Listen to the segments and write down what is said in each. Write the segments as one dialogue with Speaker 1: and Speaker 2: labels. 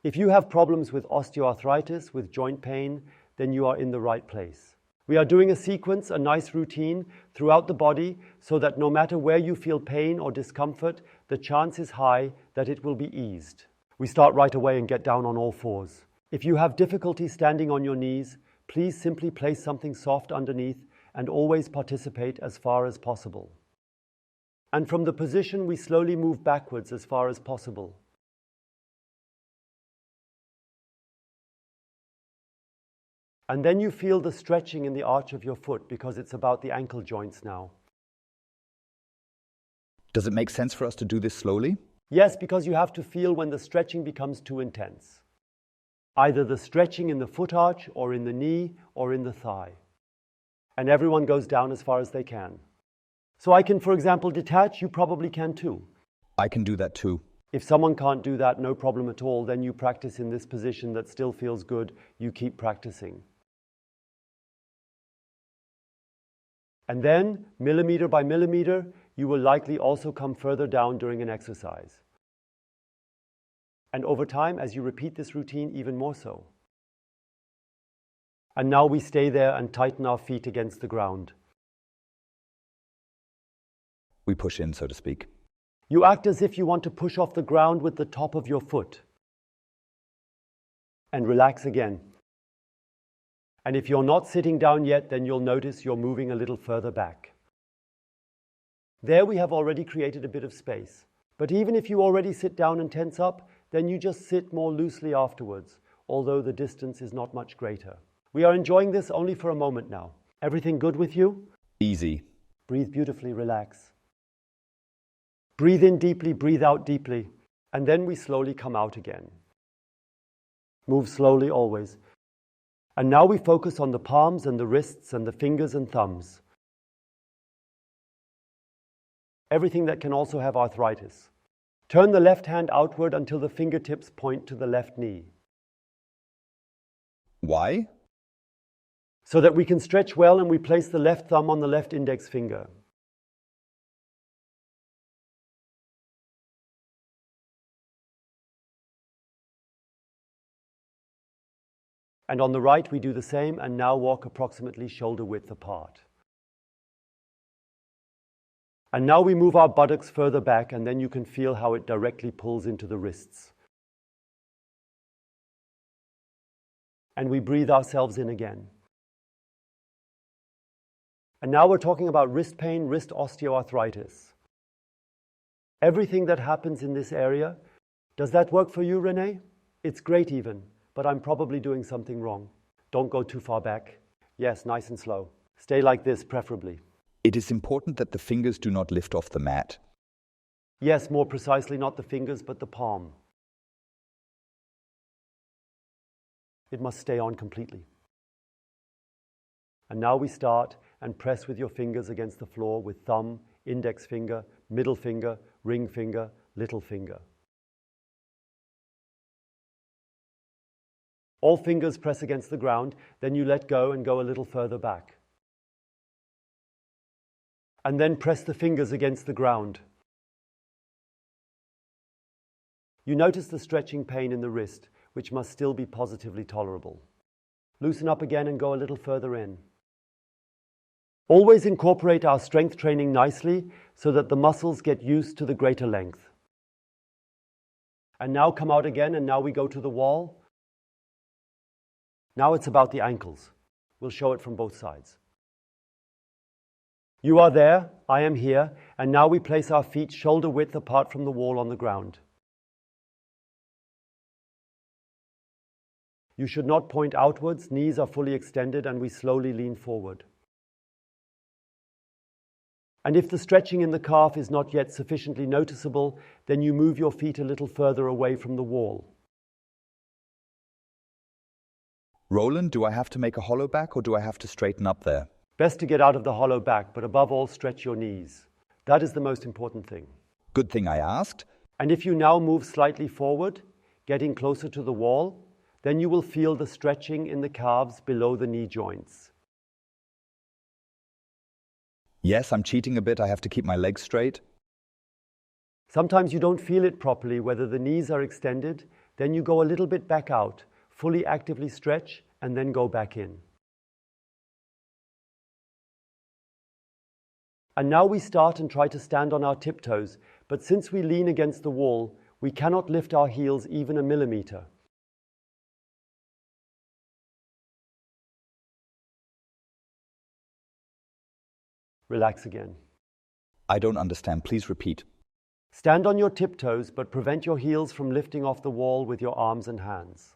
Speaker 1: If you have problems with osteoarthritis, with joint pain, then you are in the right place. We are doing a sequence, a nice routine throughout the body so that no matter where you feel pain or discomfort, the chance is high that it will be eased. We start right away and get down on all fours. If you have difficulty standing on your knees, please simply place something soft underneath and always participate as far as possible. And from the position, we slowly move backwards as far as possible. And then you feel the stretching in the arch of your foot because it's about the ankle joints now.
Speaker 2: Does it make sense for us to do this slowly?
Speaker 1: Yes, because you have to feel when the stretching becomes too intense. Either the stretching in the foot arch or in the knee or in the thigh. And everyone goes down as far as they can. So I can, for example, detach. You probably can too.
Speaker 2: I can do that too.
Speaker 1: If someone can't do that, no problem at all. Then you practice in this position that still feels good. You keep practicing. And then, millimeter by millimeter, you will likely also come further down during an exercise. And over time, as you repeat this routine, even more so. And now we stay there and tighten our feet against the ground.
Speaker 2: We push in, so to speak.
Speaker 1: You act as if you want to push off the ground with the top of your foot. And relax again. And if you're not sitting down yet, then you'll notice you're moving a little further back. There we have already created a bit of space. But even if you already sit down and tense up, then you just sit more loosely afterwards, although the distance is not much greater. We are enjoying this only for a moment now. Everything good with you?
Speaker 2: Easy.
Speaker 1: Breathe beautifully, relax. Breathe in deeply, breathe out deeply, and then we slowly come out again. Move slowly always. And now we focus on the palms and the wrists and the fingers and thumbs. Everything that can also have arthritis. Turn the left hand outward until the fingertips point to the left knee.
Speaker 2: Why?
Speaker 1: So that we can stretch well and we place the left thumb on the left index finger. And on the right, we do the same and now walk approximately shoulder width apart. And now we move our buttocks further back and then you can feel how it directly pulls into the wrists. And we breathe ourselves in again. And now we're talking about wrist pain, wrist osteoarthritis. Everything that happens in this area, does that work for you, Renee? It's great even. But I'm probably doing something wrong. Don't go too far back. Yes, nice and slow. Stay like this, preferably.
Speaker 2: It is important that the fingers do not lift off the mat.
Speaker 1: Yes, more precisely, not the fingers, but the palm. It must stay on completely. And now we start and press with your fingers against the floor with thumb, index finger, middle finger, ring finger, little finger. All fingers press against the ground, then you let go and go a little further back. And then press the fingers against the ground. You notice the stretching pain in the wrist, which must still be positively tolerable. Loosen up again and go a little further in. Always incorporate our strength training nicely so that the muscles get used to the greater length. And now come out again, and now we go to the wall. Now it's about the ankles. We'll show it from both sides. You are there, I am here, and now we place our feet shoulder width apart from the wall on the ground. You should not point outwards, knees are fully extended, and we slowly lean forward. And if the stretching in the calf is not yet sufficiently noticeable, then you move your feet a little further away from the wall.
Speaker 2: Roland, do I have to make a hollow back or do I have to straighten up there?
Speaker 1: Best to get out of the hollow back, but above all, stretch your knees. That is the most important thing.
Speaker 2: Good thing I asked.
Speaker 1: And if you now move slightly forward, getting closer to the wall, then you will feel the stretching in the calves below the knee joints.
Speaker 2: Yes, I'm cheating a bit. I have to keep my legs straight.
Speaker 1: Sometimes you don't feel it properly, whether the knees are extended, Then you go a little bit back out, fully actively stretch, and then go back in. And now we start and try to stand on our tiptoes, but since we lean against the wall, we cannot lift our heels even a millimeter. Relax again.
Speaker 2: I don't understand. Please repeat.
Speaker 1: Stand on your tiptoes, but prevent your heels from lifting off the wall with your arms and hands.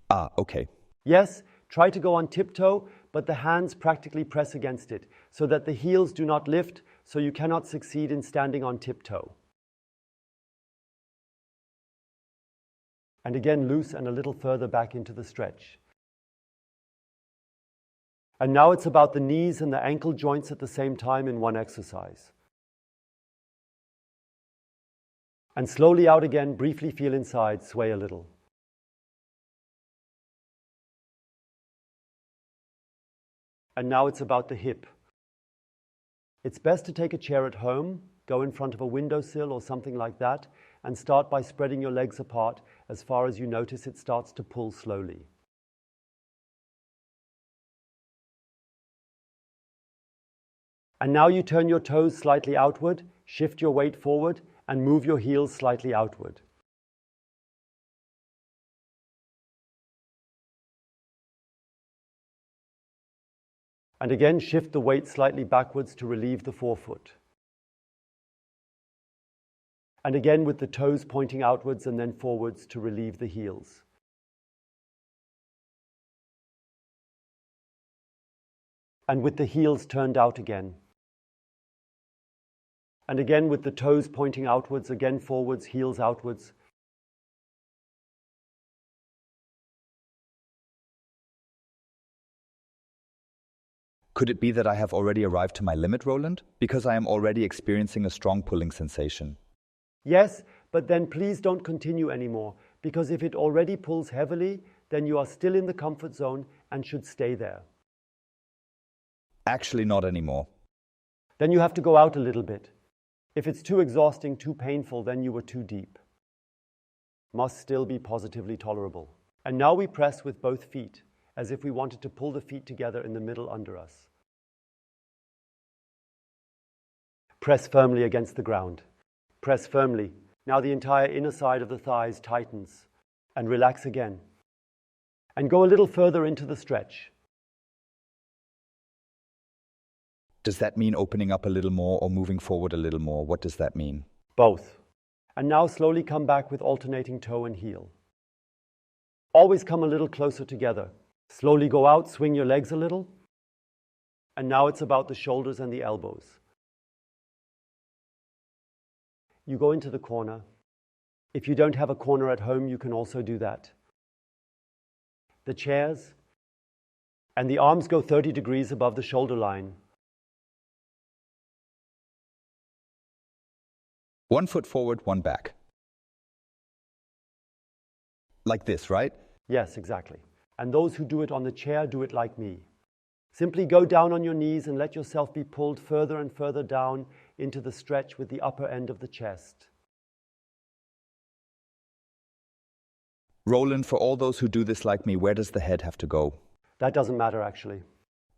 Speaker 2: Ah, okay.
Speaker 1: Yes, try to go on tiptoe, but the hands practically press against it, so that the heels do not lift, so you cannot succeed in standing on tiptoe. And again, loose and a little further back into the stretch. And now it's about the knees and the ankle joints at the same time in one exercise. And slowly out again, briefly feel inside, sway a little. And now it's about the hip. It's best to take a chair at home, go in front of a windowsill or something like that, and start by spreading your legs apart as far as you notice it starts to pull slowly. And now you turn your toes slightly outward, shift your weight forward, and move your heels slightly outward. And again, shift the weight slightly backwards to relieve the forefoot. And again, with the toes pointing outwards and then forwards to relieve the heels. And with the heels turned out again. And again, with the toes pointing outwards, again forwards, heels outwards.
Speaker 2: Could it be that I have already arrived to my limit, Roland? Because I am already experiencing a strong pulling sensation.
Speaker 1: Yes, but then please don't continue anymore, because if it already pulls heavily, then you are still in the comfort zone and should stay there.
Speaker 2: Actually, not anymore.
Speaker 1: Then you have to go out a little bit. If it's too exhausting, too painful, then you were too deep. Must still be positively tolerable. And now we press with both feet, as if we wanted to pull the feet together in the middle under us. Press firmly against the ground. Press firmly. Now the entire inner side of the thighs tightens. And relax again. And go a little further into the stretch.
Speaker 2: Does that mean opening up a little more or moving forward a little more? What does that mean?
Speaker 1: Both. And now slowly come back with alternating toe and heel. Always come a little closer together. Slowly go out, swing your legs a little. And now it's about the shoulders and the elbows. You go into the corner. If you don't have a corner at home, you can also do that. The chairs. And the arms go 30 degrees above the shoulder line.
Speaker 2: 1 foot forward, 1 back. Like this, right?
Speaker 1: Yes, exactly. And those who do it on the chair do it like me. Simply go down on your knees and let yourself be pulled further and further down into the stretch with the upper end of the chest.
Speaker 2: Roland, for all those who do this like me, where does the head have to go?
Speaker 1: That doesn't matter, actually.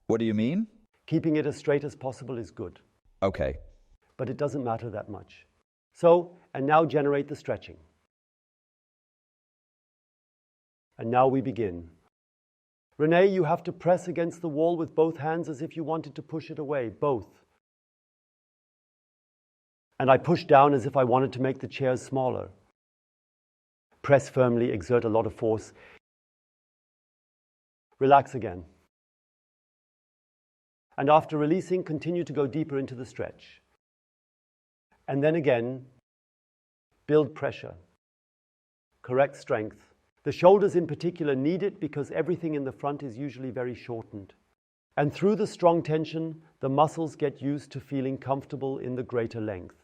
Speaker 2: What do you mean?
Speaker 1: Keeping it as straight as possible is good.
Speaker 2: Okay.
Speaker 1: But it doesn't matter that much. So, and now generate the stretching. And now we begin. Renee, you have to press against the wall with both hands as if you wanted to push it away, both. And I push down as if I wanted to make the chairs smaller. Press firmly, exert a lot of force. Relax again. And after releasing, continue to go deeper into the stretch. And then again, build pressure. Correct strength. The shoulders in particular need it because everything in the front is usually very shortened. And through the strong tension, the muscles get used to feeling comfortable in the greater length.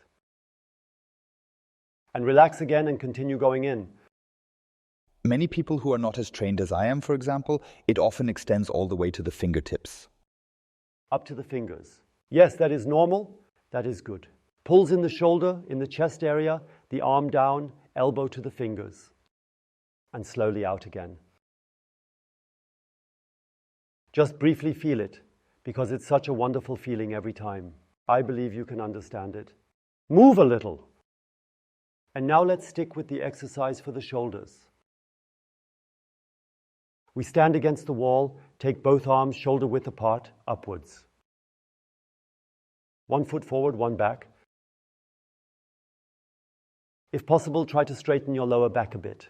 Speaker 1: And relax again and continue going in.
Speaker 2: Many people who are not as trained as I am, for example, it often extends all the way to the fingertips.
Speaker 1: Up to the fingers. Yes, that is normal. That is good. Pulls in the shoulder, in the chest area. the arm down, elbow to the fingers, and slowly out again. Just briefly feel it, because it's such a wonderful feeling every time. I believe you can understand it. Move a little. And now let's stick with the exercise for the shoulders. We stand against the wall, take both arms shoulder width apart, upwards. 1 foot forward, 1 back. If possible, try to straighten your lower back a bit.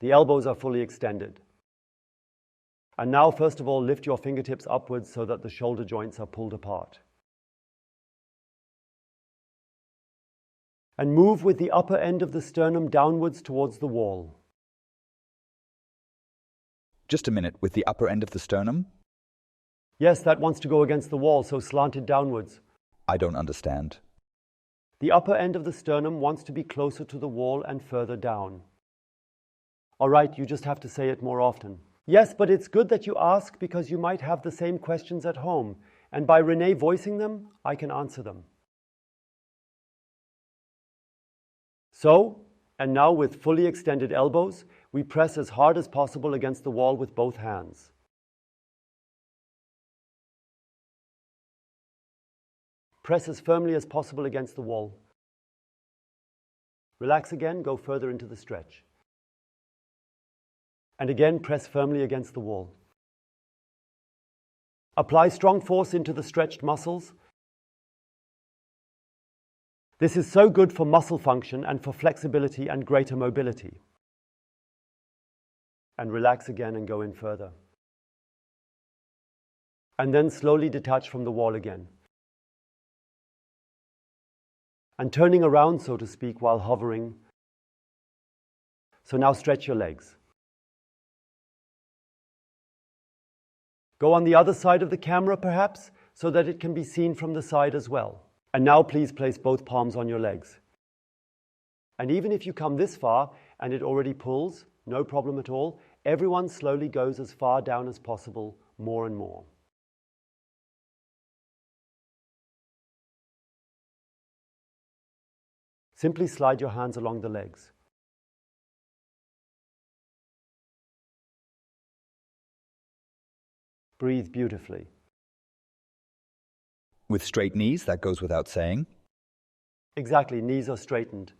Speaker 1: The elbows are fully extended. And now, first of all, lift your fingertips upwards so that the shoulder joints are pulled apart. And move with the upper end of the sternum downwards towards the wall.
Speaker 2: Just a minute, with the upper end of the sternum?
Speaker 1: Yes, that wants to go against the wall, so slanted downwards.
Speaker 2: I don't understand.
Speaker 1: The upper end of the sternum wants to be closer to the wall and further down. All right, you just have to say it more often. Yes, but it's good that you ask because you might have the same questions at home, and by Renee voicing them, I can answer them. So, and now with fully extended elbows, we press as hard as possible against the wall with both hands. Press as firmly as possible against the wall. Relax again, go further into the stretch. And again, press firmly against the wall. Apply strong force into the stretched muscles. This is so good for muscle function and for flexibility and greater mobility. And relax again and go in further. And then slowly detach from the wall again. And turning around, so to speak, while hovering. So now stretch your legs. Go on the other side of the camera, perhaps, so that it can be seen from the side as well. And now please place both palms on your legs. And even if you come this far and it already pulls, no problem at all, everyone slowly goes as far down as possible, more and more. Simply slide your hands along the legs. Breathe beautifully.
Speaker 2: With straight knees, that goes without saying.
Speaker 1: Exactly, knees are straightened.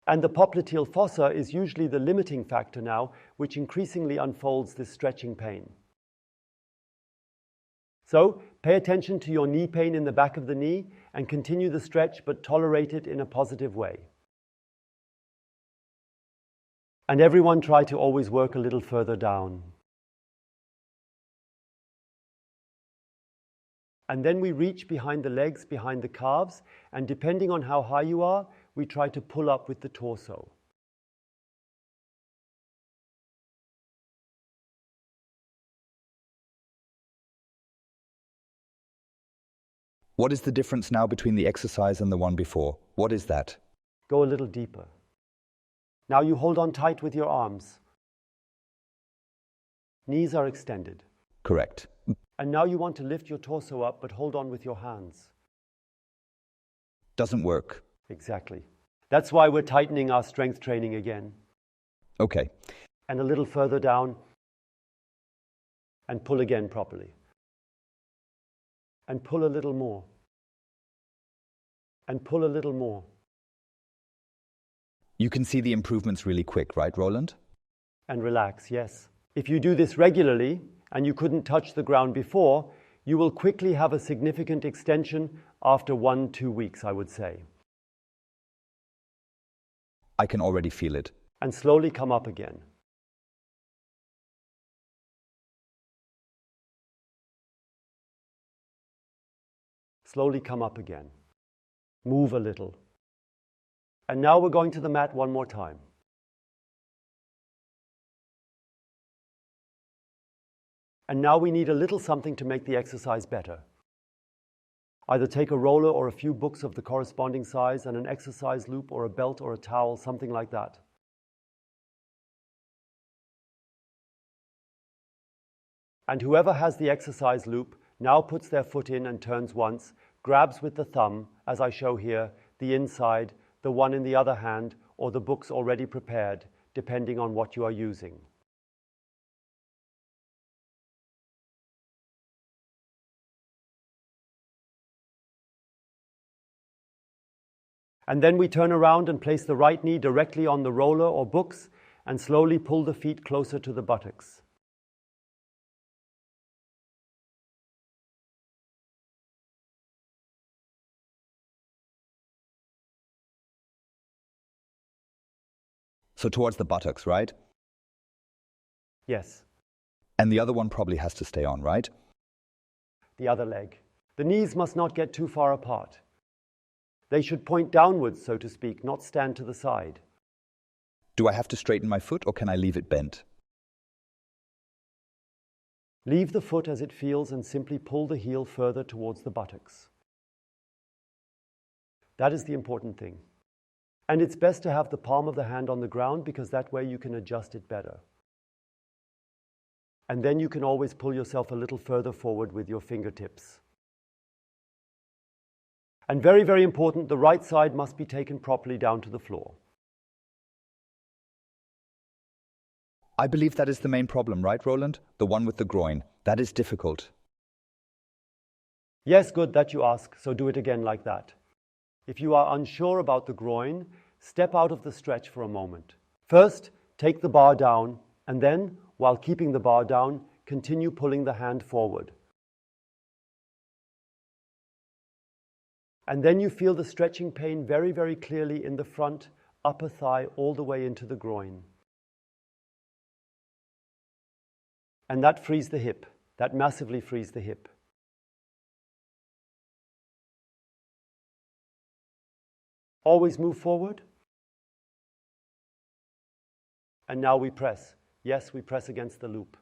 Speaker 1: And the popliteal fossa is usually the limiting factor now, which increasingly unfolds this stretching pain. So, pay attention to your knee pain in the back of the knee and continue the stretch, but tolerate it in a positive way. And everyone try to always work a little further down. And then we reach behind the legs, behind the calves, and depending on how high you are, we try to pull up with the torso.
Speaker 2: What is the difference now between the exercise and the one before? What is that?
Speaker 1: Go a little deeper. Now you hold on tight with your arms. Knees are extended.
Speaker 2: Correct.
Speaker 1: And now you want to lift your torso up, but hold on with your hands.
Speaker 2: Doesn't work.
Speaker 1: Exactly. That's why we're tightening our strength training again.
Speaker 2: Okay.
Speaker 1: And a little further down. And pull again properly. And pull a little more. And pull a little more.
Speaker 2: You can see the improvements really quick, right, Roland?
Speaker 1: And relax, yes. If you do this regularly, and you couldn't touch the ground before, you will quickly have a significant extension after 1-2 weeks, I would say.
Speaker 2: I can already feel it.
Speaker 1: And slowly come up again. Slowly come up again. Move a little. And now we're going to the mat one more time. And now we need a little something to make the exercise better. Either take a roller or a few books of the corresponding size and an exercise loop or a belt or a towel, something like that. And whoever has the exercise loop now puts their foot in and turns once, grabs with the thumb, as I show here, the inside, the one in the other hand, or the books already prepared, depending on what you are using. And then we turn around and place the right knee directly on the roller or books and slowly pull the feet closer to the buttocks.
Speaker 2: So towards the buttocks, right?
Speaker 1: Yes.
Speaker 2: And the other one probably has to stay on, right?
Speaker 1: The other leg. The knees must not get too far apart. They should point downwards, so to speak, not stand to the side.
Speaker 2: Do I have to straighten my foot or can I leave it bent?
Speaker 1: Leave the foot as it feels and simply pull the heel further towards the buttocks. That is the important thing. And it's best to have the palm of the hand on the ground because that way you can adjust it better. And then you can always pull yourself a little further forward with your fingertips. And very, very important, the right side must be taken properly down to the floor.
Speaker 2: I believe that is the main problem, right, Roland? The one with the groin. That is difficult.
Speaker 1: Yes, good that you ask, so do it again like that. If you are unsure about the groin, step out of the stretch for a moment. First, take the bar down, and then, while keeping the bar down, continue pulling the hand forward. And then you feel the stretching pain very, very clearly in the front, upper thigh, all the way into the groin. And that frees the hip. That massively frees the hip. Always move forward. And now we press. Yes, we press against the loop.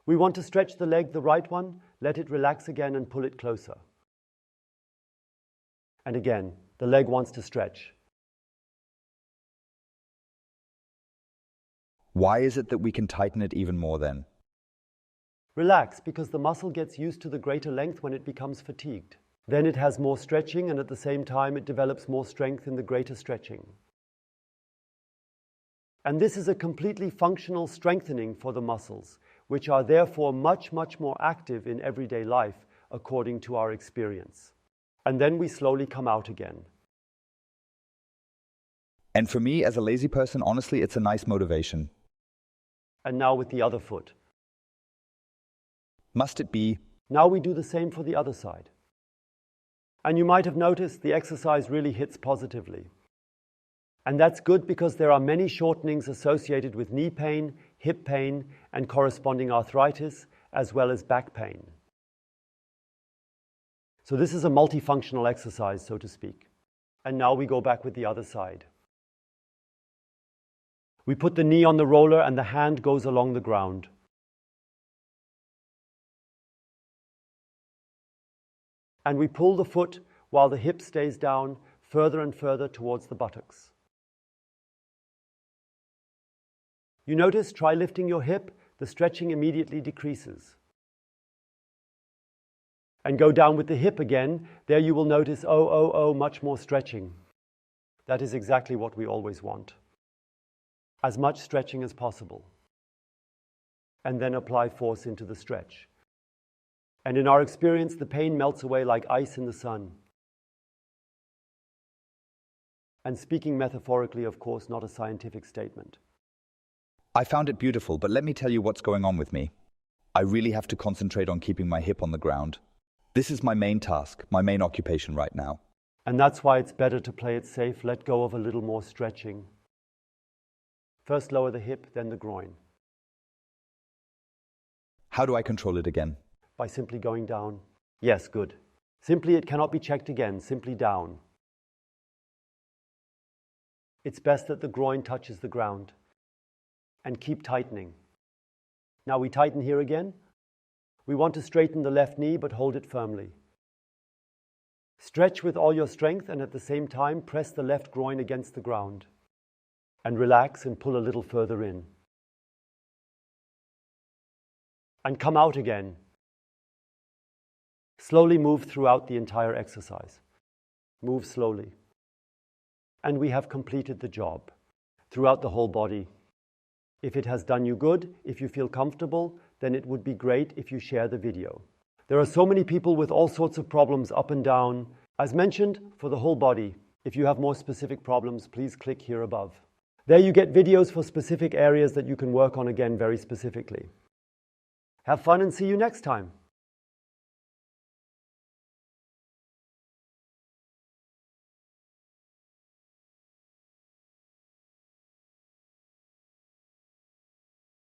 Speaker 1: We want to stretch the leg, the right one, let it relax again and pull it closer. And again, the leg wants to stretch.
Speaker 2: Why is it that we can tighten it even more then?
Speaker 1: Relax, because the muscle gets used to the greater length when it becomes fatigued. Then it has more stretching and at the same time it develops more strength in the greater stretching. And this is a completely functional strengthening for the muscles, which are therefore much, much more active in everyday life according to our experience. And then we slowly come out again.
Speaker 2: And for me, as a lazy person, honestly, it's a nice motivation.
Speaker 1: And now with the other foot.
Speaker 2: Must it be?
Speaker 1: Now we do the same for the other side. And you might have noticed the exercise really hits positively. And that's good because there are many shortenings associated with knee pain, hip pain, and corresponding arthritis, as well as back pain. So this is a multifunctional exercise, so to speak. And now we go back with the other side. We put the knee on the roller and the hand goes along the ground. And we pull the foot while the hip stays down further and further towards the buttocks. You notice, try lifting your hip, the stretching immediately decreases. And go down with the hip again, there you will notice, much more stretching. That is exactly what we always want. As much stretching as possible. And then apply force into the stretch. And in our experience, the pain melts away like ice in the sun. And speaking metaphorically, of course, not a scientific statement.
Speaker 2: I found it beautiful, but let me tell you what's going on with me. I really have to concentrate on keeping my hip on the ground. This is my main task, my main occupation right now.
Speaker 1: And that's why it's better to play it safe, let go of a little more stretching. First lower the hip, then the groin.
Speaker 2: How do I control it again?
Speaker 1: By simply going down. Yes, good. Simply, it cannot be checked again, simply down. It's best that the groin touches the ground. And keep tightening. Now we tighten here again. We want to straighten the left knee, but hold it firmly. Stretch with all your strength and at the same time press the left groin against the ground. And relax and pull a little further in. And come out again. Slowly move throughout the entire exercise. Move slowly. And we have completed the job throughout the whole body. If it has done you good, if you feel comfortable, then it would be great if you share the video. There are so many people with all sorts of problems up and down. As mentioned, for the whole body. If you have more specific problems, please click here above. There you get videos for specific areas that you can work on again very specifically. Have fun and see you next time.